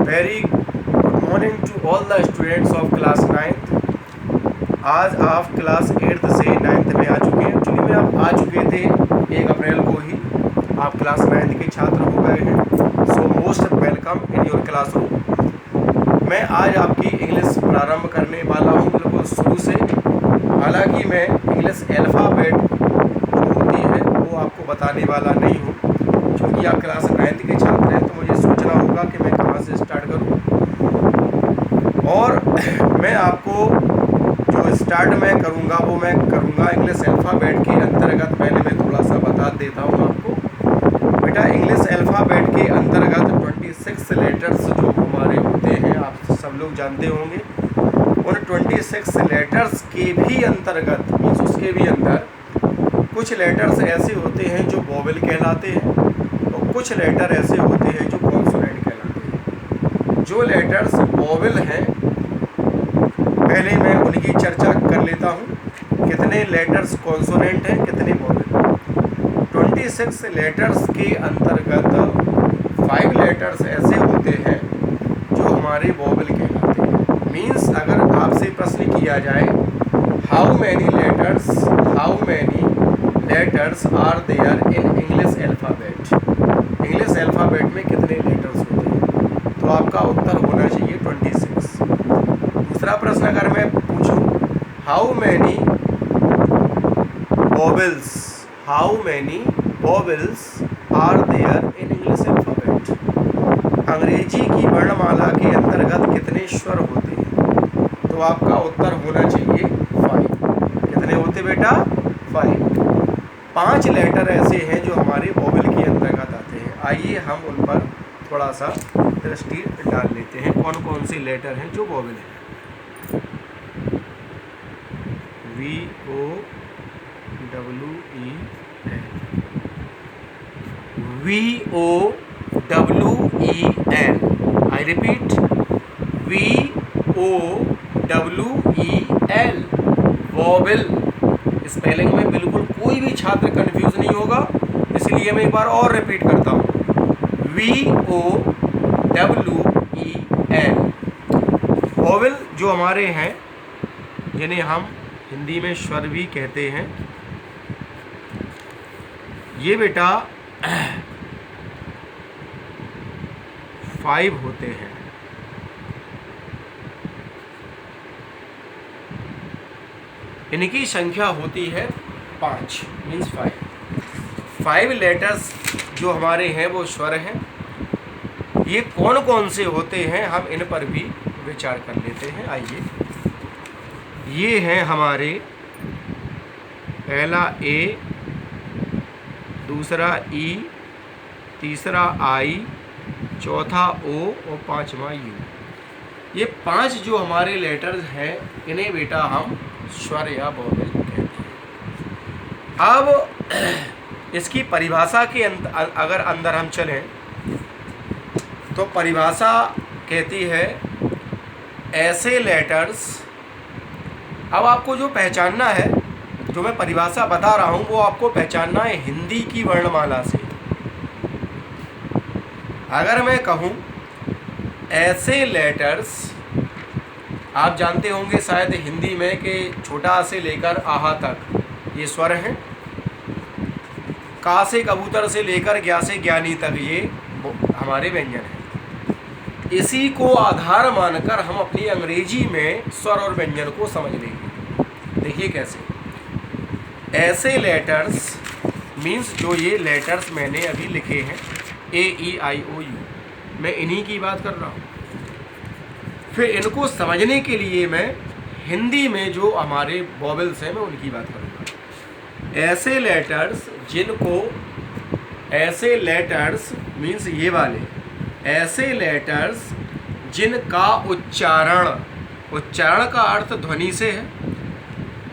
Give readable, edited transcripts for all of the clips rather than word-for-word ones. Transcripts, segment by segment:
Very good morning to all the students of class 9th। आज आप class 8th से 9th में आ चुके हैं। एक्चुअली में आप आ चुके थे 1 अप्रैल को ही, आप क्लास 9th के छात्र हो गए हैं। So most welcome in your classroom. मैं आज आपकी इंग्लिश प्रारंभ करने वाला हूँ बिल्कुल शुरू से। हालांकि मैं इंग्लिश अल्फ़ाबेट जो होती है वो आपको बताने वाला नहीं हूँ, क्योंकि आप क्लास 9th के छात्र हैं, तो मुझे सोचना होगा कि मैं कहाँ से स्टार्ट करूँ। और मैं आपको जो स्टार्ट मैं करूँगा वो मैं करूँगा इंग्लिश अल्फ़ाबेट के अंतर्गत। पहले मैं थोड़ा सा बता देता हूँ आपको। बेटा, इंग्लिश अल्फ़ाबेट के अंतर्गत 26 लेटर्स जो हमारे होते हैं, आप सब लोग जानते होंगे। उन 26 लेटर्स के भी अंतर्गत मीन्स उसके भी अंदर कुछ लेटर्स ऐसे होते हैं जो वोवेल कहलाते हैं और कुछ लेटर ऐसे होते हैं जो कॉन्सोनेंट कहलाते हैं। जो लेटर्स वोवेल हैं, पहले मैं उनकी चर्चा कर लेता हूँ। कितने लेटर्स कॉन्सोनेंट हैं, कितने वोवेल। 26 लेटर्स के अंतर्गत 5 लेटर्स ऐसे होते हैं जो हमारे वोवेल कहलाते हैं। मीन्स अगर आपसे प्रश्न किया जाए how many letters are there in English alphabet, English alphabet में कितने लेटर्स होते हैं, तो आपका उत्तर होना चाहिए 26। दूसरा प्रश्न अगर मैं पूछूं how many vowels are there in English alphabet, अंग्रेजी की वर्णमाला के अंतर्गत कितने स्वर होते हैं, तो आपका उत्तर होना चाहिए 5। कितने होते बेटा? 5। 5 लेटर ऐसे हैं जो हमारे वोवेल के अंतर्गत आते हैं। आइए हम उन पर थोड़ा सा दृष्टि डाल लेते हैं। कौन कौन से लेटर हैं जो वोवेल हैं। VOWEL, I repeat, VOWEL, vowel. Spelling में बिल्कुल कोई भी छात्र कंफ्यूज नहीं होगा, इसलिए मैं एक बार और रिपीट करता हूँ। VOWEL, वोवेल जो हमारे हैं, जिन्हें हम हिंदी में स्वर भी कहते हैं, ये बेटा 5 होते हैं। इनकी संख्या होती है 5 मीन्स 5 लेटर्स जो हमारे हैं वो स्वर हैं। ये कौन कौन से होते हैं हम इन पर भी विचार कर लेते हैं। आइए, ये हैं हमारे पहला A, दूसरा E, तीसरा I, चौथा O और 5वां U। ये 5 जो हमारे लेटर्स हैं, इन्हें बेटा हम स्वर या वोवेल कहते हैं। अब इसकी परिभाषा के अगर अंदर हम चलें तो परिभाषा कहती है ऐसे लेटर्स। अब आपको जो पहचानना है, जो मैं परिभाषा बता रहा हूँ, वो आपको पहचानना है हिंदी की वर्णमाला से। अगर मैं कहूँ ऐसे लेटर्स, आप जानते होंगे शायद हिंदी में कि छोटा आ से लेकर आहा तक ये स्वर हैं। का से कबूतर से लेकर ज्ञा से ज्ञानी तक ये हमारे व्यंजन हैं। इसी को आधार मानकर हम अपनी अंग्रेजी में स्वर और व्यंजन को समझ लेंगे। देखिए कैसे। ऐसे लेटर्स मीन्स जो ये लेटर्स मैंने अभी लिखे हैं AEIOU, मैं इन्हीं की बात कर रहा हूँ। फिर इनको समझने के लिए मैं हिंदी में जो हमारे वोवेल्स हैं मैं उनकी बात करूँगा। ऐसे लेटर्स मीन्स ये वाले ऐसे लेटर्स जिनका उच्चारण का अर्थ ध्वनि से है,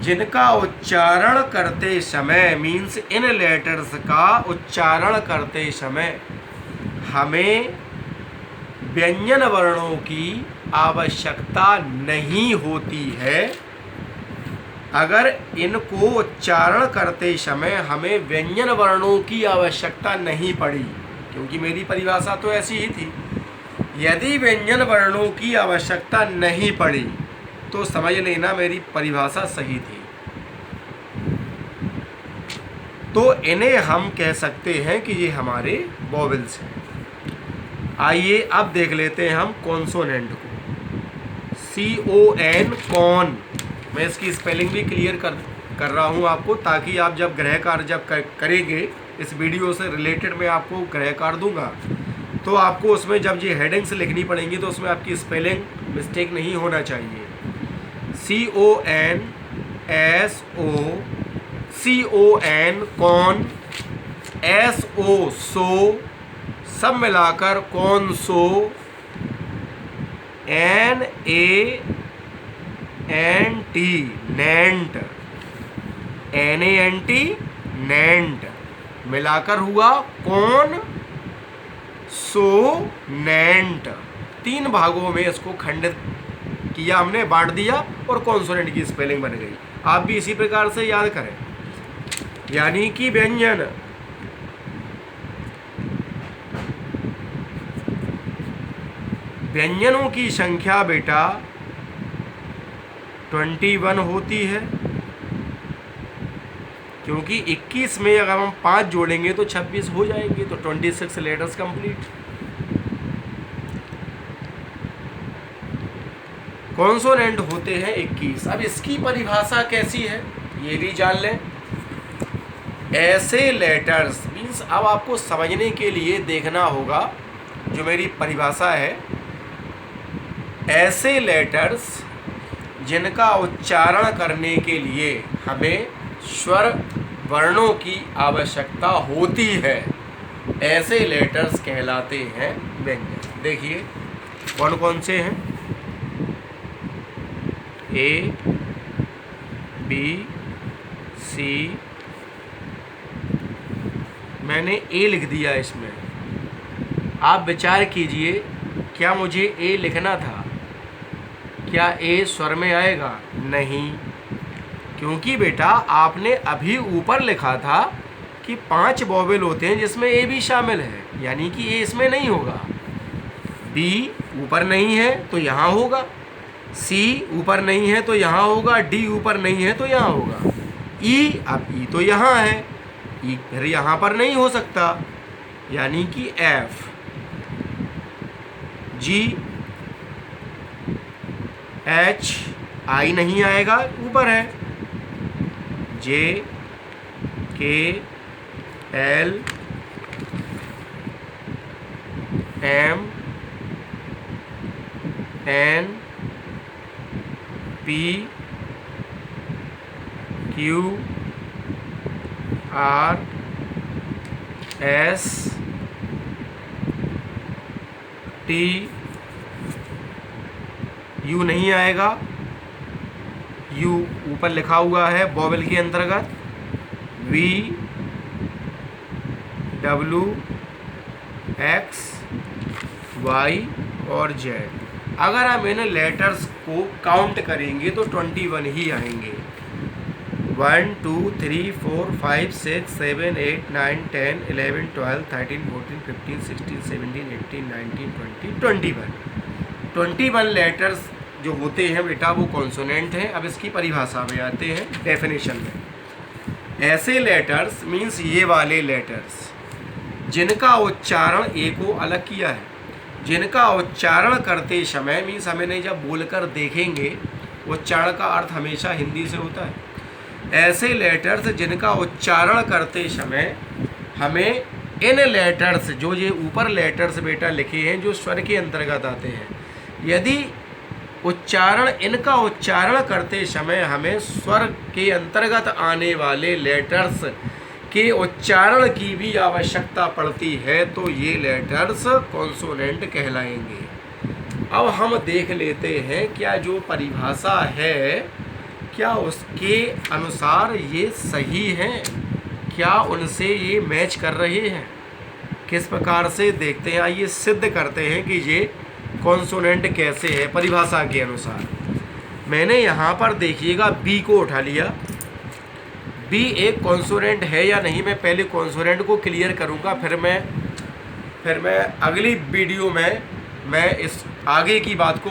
जिनका उच्चारण करते समय मीन्स इन लेटर्स का उच्चारण करते समय हमें व्यंजन वर्णों की आवश्यकता नहीं होती है। अगर इनको उच्चारण करते समय हमें व्यंजन वर्णों की आवश्यकता नहीं पड़ी, क्योंकि मेरी परिभाषा तो ऐसी ही थी यदि व्यंजन वर्णों की आवश्यकता नहीं पड़ी तो समझ लेना मेरी परिभाषा सही थी। तो इन्हें हम कह सकते हैं कि ये हमारे वॉवेल्स हैं। आइए अब देख लेते हैं हम कॉन्सोनेंट को। CON कॉन, मैं इसकी स्पेलिंग भी क्लियर कर रहा हूँ आपको, ताकि आप जब गृह कार्य जब करेंगे, इस वीडियो से रिलेटेड मैं आपको गृह कार्य दूंगा, तो आपको उसमें जब ये हेडिंग्स लिखनी पड़ेंगी तो उसमें आपकी स्पेलिंग मिस्टेक नहीं होना चाहिए। CON कॉन, SO सो, सब मिलाकर कॉन्सो, NANT नेंट, NANT नेंट, मिलाकर हुआ कौन सो नेंट। 3 भागों में इसको खंडित किया हमने, बांट दिया और कॉन्सोनेंट की स्पेलिंग बन गई। आप भी इसी प्रकार से याद करें। यानी कि व्यंजनों की संख्या बेटा 21 होती है, क्योंकि 21 में अगर हम 5 जोड़ेंगे तो 26 हो जाएंगे, तो 26 लेटर्स कंप्लीट। कॉन्सोनेंट होते हैं 21। अब इसकी परिभाषा कैसी है ये भी जान लें। ऐसे लेटर्स मीन्स, अब आपको समझने के लिए देखना होगा जो मेरी परिभाषा है। ऐसे लेटर्स जिनका उच्चारण करने के लिए हमें स्वर वर्णों की आवश्यकता होती है, ऐसे लेटर्स कहलाते हैं व्यंजन। देखिए कौन कौन से हैं। A B C, मैंने A लिख दिया इसमें। आप विचार कीजिए, क्या मुझे A लिखना था? क्या A स्वर में आएगा? नहीं, क्योंकि बेटा आपने अभी ऊपर लिखा था कि 5 वॉवेल होते हैं जिसमें A भी शामिल है, यानी कि A इसमें नहीं होगा। B ऊपर नहीं है तो यहाँ होगा, C ऊपर नहीं है तो यहाँ होगा, D ऊपर नहीं है तो यहाँ होगा, E, अब E तो यहाँ है, E फिर यहाँ पर नहीं हो सकता, यानी कि F, G H, I नहीं आएगा, ऊपर है, J K L M N P Q R S T, U नहीं आएगा, U ऊपर लिखा हुआ है वॉवेल के अंतर्गत, V W X Y और Z। अगर हम इन लेटर्स को काउंट करेंगे तो 21 ही आएंगे। 1 2 3 4 5 6 7 8 9 10 11 12 13 14 15 16 17 18 19 20 21 लेटर्स जो होते हैं बेटा वो कॉन्सोनेंट हैं। अब इसकी परिभाषा में आते हैं, डेफिनेशन में। ऐसे लेटर्स मीन्स ये वाले लेटर्स जिनका उच्चारण ए को अलग किया है, जिनका उच्चारण करते समय मीन्स हमें जब बोलकर देखेंगे, उच्चारण का अर्थ हमेशा हिंदी से होता है। ऐसे लेटर्स जिनका उच्चारण करते समय हमें इन लेटर्स, जो ये ऊपर लेटर्स बेटा लिखे हैं जो स्वर के अंतर्गत आते हैं, यदि इनका उच्चारण करते समय हमें स्वर के अंतर्गत आने वाले लेटर्स के उच्चारण की भी आवश्यकता पड़ती है तो ये लेटर्स कॉन्सोनेंट कहलाएंगे। अब हम देख लेते हैं क्या जो परिभाषा है क्या उसके अनुसार ये सही हैं, क्या उनसे ये मैच कर रहे हैं, किस प्रकार से देखते हैं। आइए सिद्ध करते हैं कि ये कॉन्सोनेंट कैसे है परिभाषा के अनुसार। मैंने यहाँ पर देखिएगा बी को उठा लिया। बी एक कॉन्सोनेंट है या नहीं, मैं पहले कॉन्सोनेंट को क्लियर करूँगा, फिर मैं अगली वीडियो में मैं इस आगे की बात को